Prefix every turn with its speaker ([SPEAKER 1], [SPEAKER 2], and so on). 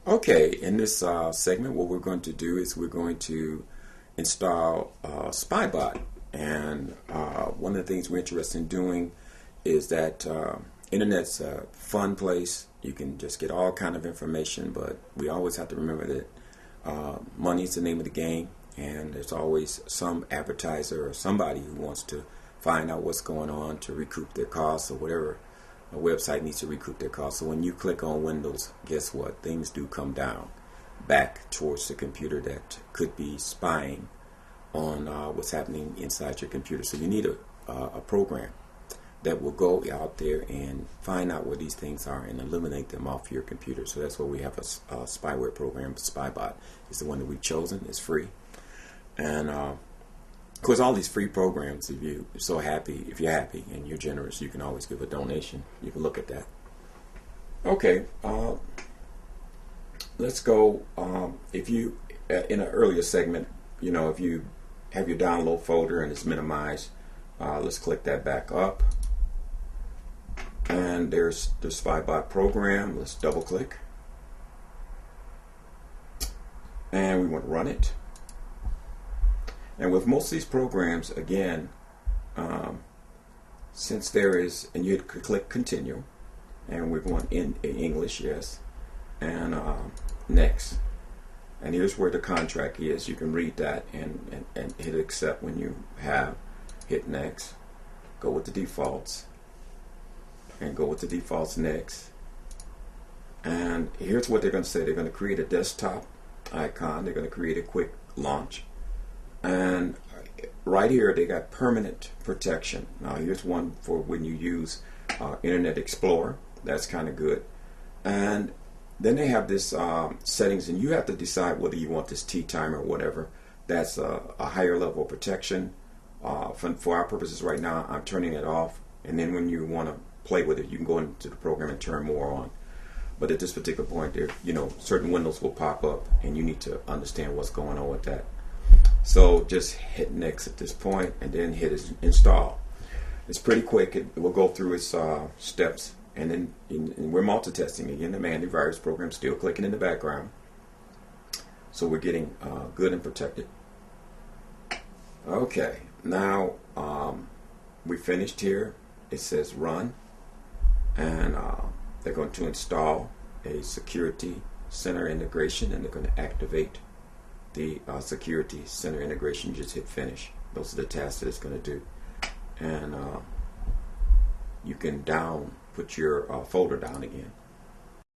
[SPEAKER 1] Okay, in this segment, what we're going to do is we're going to install Spybot. And one of the things we're interested in doing is that internet's a fun place. You can just get all kind of information, but we always have to remember that money's the name of the game, and there's always some advertiser or somebody who wants to find out what's going on to recoup their costs or whatever. A website needs to recoup their costs. So when you click on Windows, guess what? Things do come down back towards the computer that could be spying on what's happening inside your computer. So you need a program that will go out there and find out where these things are and eliminate them off your computer. So that's why we have a spyware program. Spybot is the one that we've chosen. It's free. And of course, all these free programs, if you're happy and you're generous, you can always give a donation. You can look at that. Okay, let's go. If you, in an earlier segment, if you have your download folder and it's minimized, let's click that back up. And there's the Spybot program. Let's double click. And we want to run it. And with most of these programs, again, since there is, and you click continue, and we're going in English, yes, and next. And here's where the contract is. You can read that and hit accept when you have hit next. Go with the defaults, and go with the defaults next. And here's what they're going to say. They're going to create a desktop icon. They're going to create a quick launch. And right here they got permanent protection. Now here's one for when you use Internet Explorer. That's kind of good. And then they have this settings, and you have to decide whether you want this T-time or whatever. That's a higher level of protection. For our purposes right now, I'm turning it off. And then when you want to play with it, you can go into the program and turn more on. But at this particular point, there, certain windows will pop up, and you need to understand what's going on with that. So just hit next at this point, and then hit install. It's pretty quick. It will go through its steps, and then we're multitasking again. The antivirus program still clicking in the background, so we're getting good and protected. Okay, now we finished here. It says run, and they're going to install a security center integration, and they're going to activate the security center integration. You just hit finish. Those are the tasks that it's going to do. And you can put your folder down again.